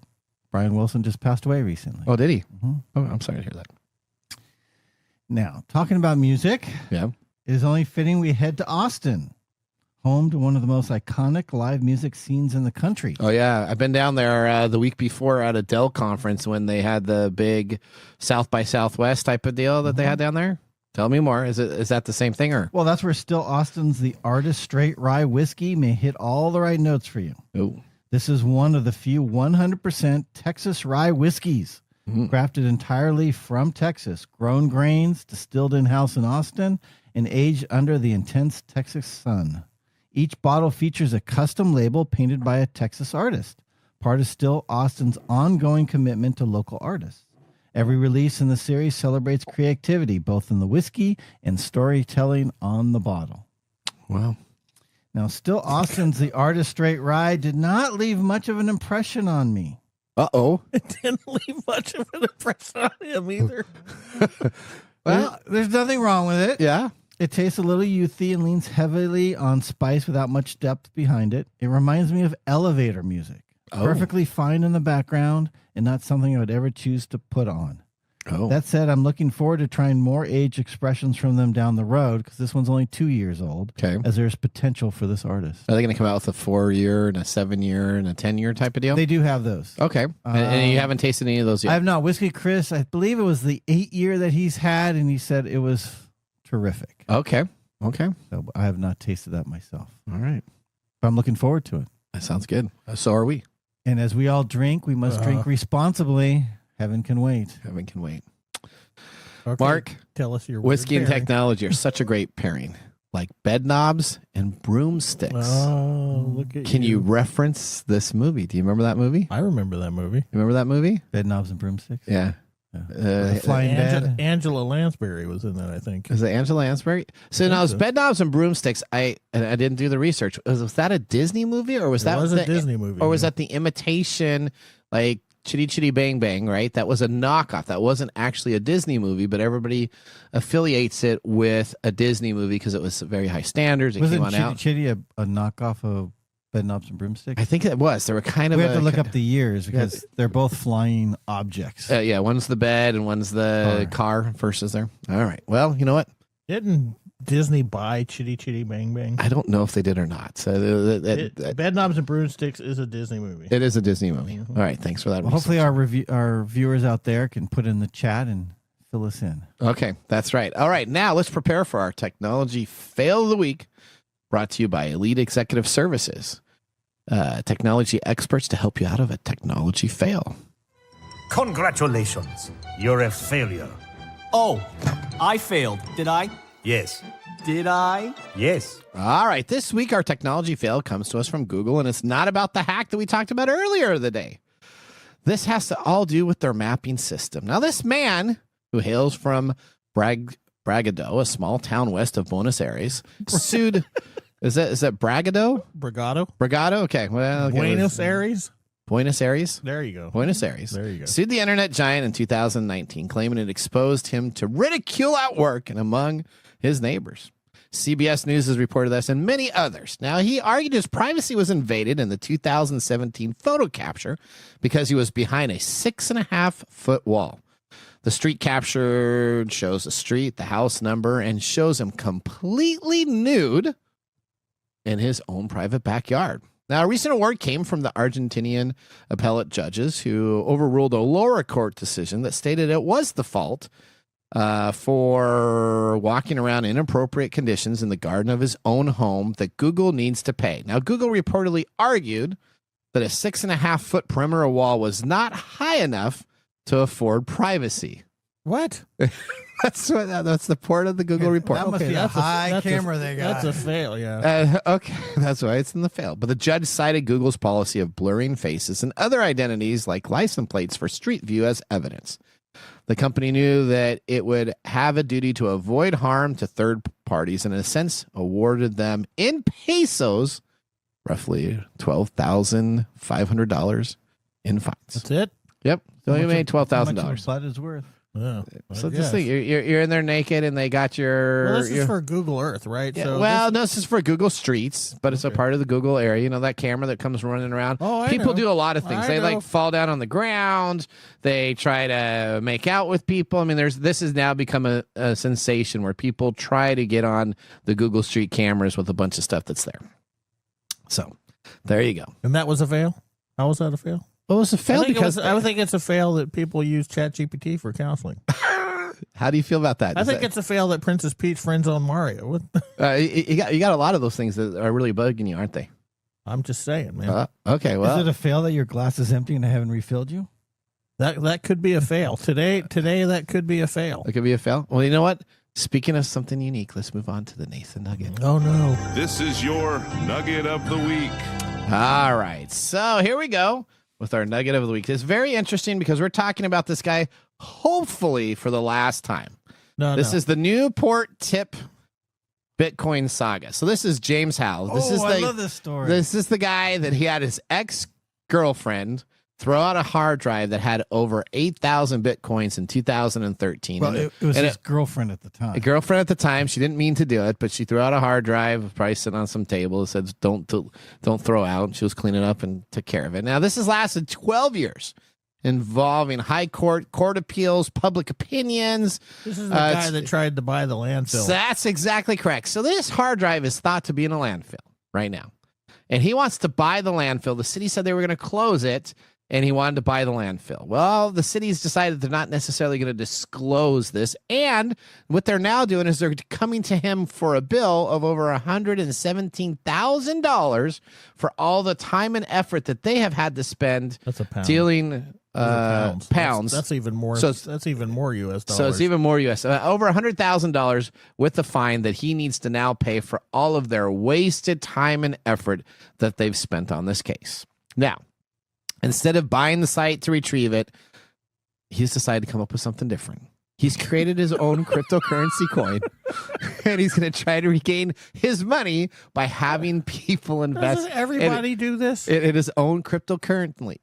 Brian Wilson just passed away recently. Oh, did he? Mhm. Oh, I'm sorry to hear that. Now, talking about music, Yeah. it is only fitting we head to Austin, home to one of the most iconic live music scenes in the country. Oh yeah, I've been down there the week before at a Dell conference when they had the big South by Southwest type of deal that they had down there. Tell me more. Is that the same thing or? Well, that's where Still Austin's The Artist Straight Rye Whiskey may hit all the right notes for you. Oh. This is one of the few 100% Texas rye whiskeys, crafted entirely from Texas, grown grains, distilled in-house in Austin, and aged under the intense Texas sun. Each bottle features a custom label painted by a Texas artist, part of Still Austin's ongoing commitment to local artists. Every release in the series celebrates creativity, both in the whiskey and storytelling on the bottle. Wow. Now, Still Austin's The Artist Straight Rye did not leave much of an impression on me. Uh-oh. It didn't leave much of an impression on him either. Well, there's nothing wrong with it. Yeah. It tastes a little youthy and leans heavily on spice without much depth behind it. It reminds me of elevator music. Oh. Perfectly fine in the background and not something I would ever choose to put on. Oh. That said, I'm looking forward to trying more age expressions from them down the road because this one's only 2 years old. Okay. As there's potential for this artist. Are they going to come out with a 4-year and a 7-year and a 10-year type of deal? They do have those. Okay. And you haven't tasted any of those yet? I have not. Whiskey Chris, I believe it was the 8-year that he's had, and he said it was terrific. Okay. Okay. So I have not tasted that myself. All right. But I'm looking forward to it. That sounds good. So are we. And as we all drink, we must drink responsibly. Heaven can wait. Heaven can wait. Okay, Mark, tell us your whiskey and weird pairing. technology are such a great pairing. Like bed knobs and broomsticks. Oh, look at Can you reference this movie? Do you remember that movie? I remember that movie. You remember that movie? Bed knobs and broomsticks. Yeah. The flying bed. Angela Lansbury was in that, I think. Is it Angela Lansbury? So now, it's bed knobs and broomsticks. I didn't do the research. Was that a Disney movie, or was It that was a Disney movie, or was yeah. that the imitation, like Chitty Chitty Bang Bang? Right, that was a knockoff. That wasn't actually a Disney movie, but everybody affiliates it with a Disney movie because it was very high standards. It Wasn't came on Chitty out. Chitty a knockoff of Bed knobs and broomsticks? I think it was. They were kind of. We have to look up the years because they're both flying objects. Yeah, one's the bed and one's the car versus there. All right. Well, you know what? Didn't Disney buy Chitty Chitty Bang Bang? I don't know if they did or not. So Bed Knobs and Broomsticks is a Disney movie. it is a Disney movie. All right. Thanks for that. Well, hopefully our viewers out there can put in the chat and fill us in. Okay, that's right. All right, now let's prepare for our technology fail of the week, brought to you by Elite Executive Services, technology experts to help you out of a technology fail. Congratulations, you're a failure. Oh, I failed, did I? Yes. Did I? Yes. All right, this week our technology fail comes to us from Google, and it's not about the hack that we talked about earlier in the day. This has to all do with their mapping system. Now, this man, who hails from Bragado, a small town west of Buenos Aires, sued. Is that Bragado? Bragado. Okay. Well, okay. Buenos Aires. Buenos Aires. There you go. Buenos Aires. There you go. Sued the internet giant in 2019, claiming it exposed him to ridicule at work and among his neighbors. CBS News has reported this and many others. Now, he argued his privacy was invaded in the 2017 photo capture because he was behind a 6.5-foot wall. The street captured shows the street, the house number, and shows him completely nude in his own private backyard. Now, a recent award came from the Argentinian appellate judges who overruled a lower court decision that stated it was the fault for walking around inappropriate conditions in the garden of his own home that Google needs to pay. Now, Google reportedly argued that a 6.5-foot perimeter wall was not high enough to afford privacy. What? That's the port of the Google report. That must be a high camera they got. That's a fail, yeah. Okay, that's why it's in the fail. But the judge cited Google's policy of blurring faces and other identities like license plates for Street View as evidence. The company knew that it would have a duty to avoid harm to third parties and, in a sense, awarded them in pesos roughly $12,500 in fines. That's it? Yep. So he made $12,000. How much butt is worth? Yeah, so this thing, you're in there naked, and they got your. Well, this is for Google Earth, right? Yeah, So well, no, this is for Google Streets, but it's a part of the Google area. You know that camera that comes running around. Oh, I People know. do a lot of things. I They know. like fall down on the ground. They try to make out with people. I mean, this has now become a sensation where people try to get on the Google Street cameras with a bunch of stuff that's there. So, there you go. And that was a fail. How was that a fail? Well, it was a fail because I think it's a fail that people use ChatGPT for counseling. How do you feel about that? I think it's a fail that Princess Peach friends on Mario. What? You got a lot of those things that are really bugging you, aren't they? I'm just saying, man. Okay, well, Is it a fail that your glass is empty and I haven't refilled you? That could be a fail. Today that could be a fail. it could be a fail. Well, you know what? Speaking of something unique, let's move on to the Nathan Nugget. Oh no! This is your Nugget of the Week. All right, so here we go with our Nugget of the Week. It's very interesting because we're talking about this guy, hopefully for the last time. This is the Newport Tip Bitcoin saga. So this is James Howell. I love this story. This is the guy that he had his ex-girlfriend throw out a hard drive that had over 8,000 Bitcoins in 2013. Well, it was his girlfriend at the time. A girlfriend at the time. She didn't mean to do it, but she threw out a hard drive, probably sitting on some table. It said, don't throw out. She was cleaning up and took care of it. Now, this has lasted 12 years, involving high court appeals, public opinions. This is the guy that tried to buy the landfill. That's exactly correct. So this hard drive is thought to be in a landfill right now. And he wants to buy the landfill. The city said they were going to close it, and he wanted to buy the landfill. Well, the city's decided they're not necessarily going to disclose this. And what they're now doing is they're coming to him for a bill of over $117,000 for all the time and effort that they have had to spend dealing pounds. That's even more. So that's even more U.S. dollars. So it's even more U.S. Over $100,000 with the fine that he needs to now pay for all of their wasted time and effort that they've spent on this case. Now, instead of buying the site to retrieve it, he's decided to come up with something different. He's created his own cryptocurrency coin, and he's going to try to regain his money by having people invest. Doesn't everybody do this? In his own cryptocurrency.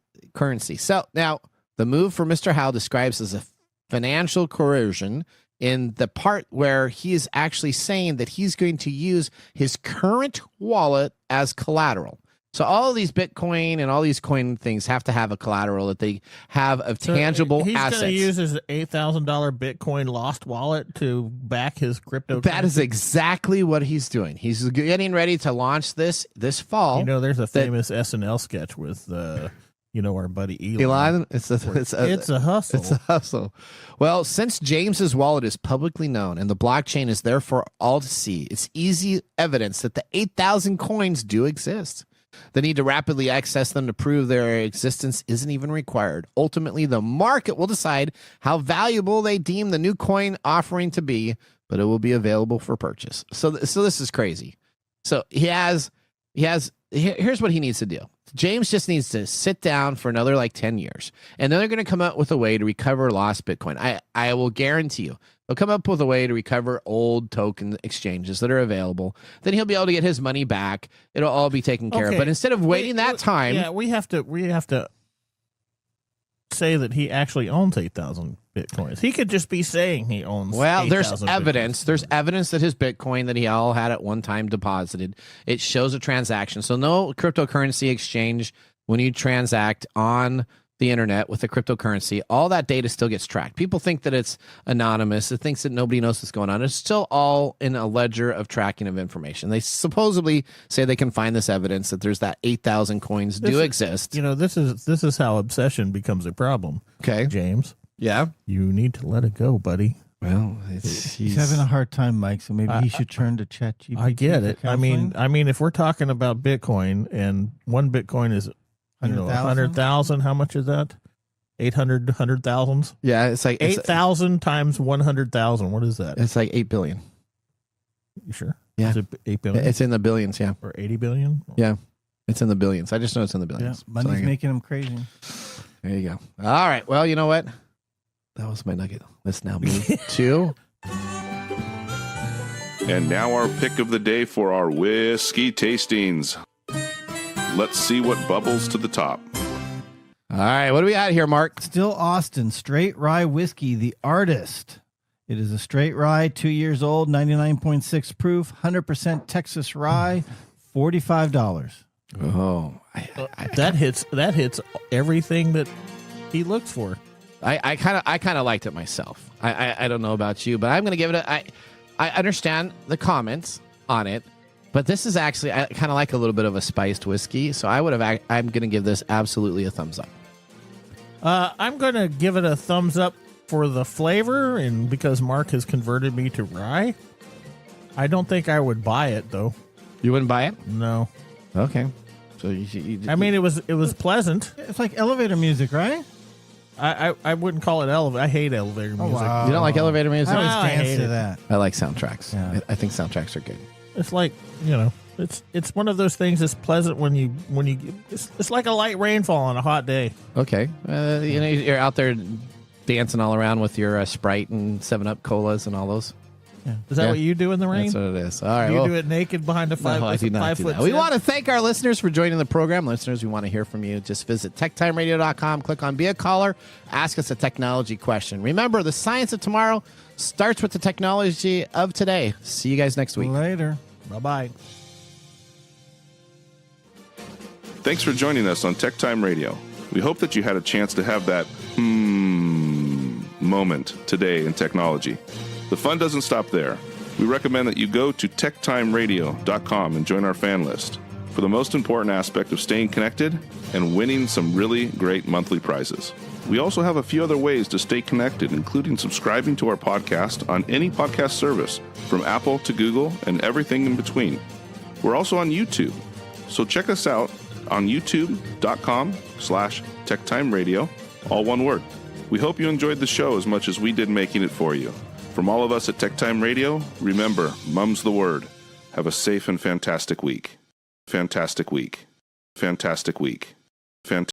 So now the move for Mr. Howe describes as a financial coercion in the part where he is actually saying that he's going to use his current wallet as collateral. So all of these Bitcoin and all these coin things have to have a collateral that they have of tangible assets. He's going to use his $8,000 Bitcoin lost wallet to back his cryptocurrency. That is exactly what he's doing. He's getting ready to launch this fall. You know, there's a famous SNL sketch with, our buddy Elon. It's a hustle. It's a hustle. Well, since James's wallet is publicly known and the blockchain is there for all to see, it's easy evidence that the 8,000 coins do exist. The need to rapidly access them to prove their existence isn't even required. Ultimately, the market will decide how valuable they deem the new coin offering to be, but it will be available for purchase. So this is crazy. So he has here's what he needs to do. James just needs to sit down for another like 10 years, and then they're going to come up with a way to recover lost Bitcoin. I will guarantee you they'll come up with a way to recover old token exchanges that are available. Then he'll be able to get his money back. It'll all be taken care of. But instead of waiting that time, yeah, we have to say that he actually owns 8,000 Bitcoins. He could just be saying he owns. Well, there's 8,000 evidence. Bitcoins. There's evidence that his Bitcoin that he all had at one time deposited. It shows a transaction. So no cryptocurrency exchange when you transact on the internet with a cryptocurrency, all that data still gets tracked. People think that it's anonymous. It thinks that nobody knows what's going on. It's still all in a ledger of tracking of information. They supposedly say they can find this evidence that there's that 8,000 coins exist. You know, this is how obsession becomes a problem. Okay, James. Yeah, you need to let it go, buddy. Well, he's having a hard time, Mike. So maybe he should turn to ChatGPT. I get it. I mean, if we're talking about Bitcoin and one Bitcoin is 100,000. How much is that? 100,000. Yeah, it's like 8,000 times 100,000. What is that? It's like 8 billion. You sure? Yeah, is it 8 billion? It's in the billions. Yeah, or 80 billion. Yeah, it's in the billions. I just know it's in the billions. Yeah, money's making him crazy. There you go. All right. Well, you know what? That was my nugget. Let's now move to. And now our pick of the day for our whiskey tastings. Let's see what bubbles to the top. All right, what do we got here, Mark? Still Austin Straight Rye Whiskey, the artist. It is a straight rye, 2 years old, 99.6 proof, 100% Texas rye, $45. Oh, that hits everything that he looks for. I kind of liked it myself. I don't know about you, but I'm going to give it I understand the comments on it. But this is actually, I kind of like a little bit of a spiced whiskey, so I'm going to give this absolutely a thumbs up. I'm going to give it a thumbs up for the flavor, and because Mark has converted me to rye. I don't think I would buy it, though. You wouldn't buy it? No. Okay. So I mean, it was pleasant. It's like elevator music, right? I wouldn't call it elevator. I hate elevator music. Wow. You don't like elevator music? I always dance to that. I like soundtracks. Yeah. I think soundtracks are good. It's like, it's one of those things that's pleasant when you it's like a light rainfall on a hot day. Okay. You're out there dancing all around with your Sprite and 7-Up colas and all those. Yeah. Is that what you do in the rain? That's what it is. All right. You do it naked behind a 5 No, I do not do that. We want to thank our listeners for joining the program. Listeners, we want to hear from you. Just visit techtimeradio.com, click on Be a Caller, ask us a technology question. Remember, the science of tomorrow starts with the technology of today. See you guys next week. Later. Bye-bye. Thanks for joining us on Tech Time Radio. We hope that you had a chance to have that moment today in technology. The fun doesn't stop there. We recommend that you go to techtimeradio.com and join our fan list for the most important aspect of staying connected and winning some really great monthly prizes. We also have a few other ways to stay connected, including subscribing to our podcast on any podcast service, from Apple to Google and everything in between. We're also on YouTube, so check us out on youtube.com/techtimeradio, all one word. We hope you enjoyed the show as much as we did making it for you. From all of us at Tech Time Radio, remember, Mumm's the word. Have a safe and fantastic week. Fantastic week. Fantastic week. Fantastic.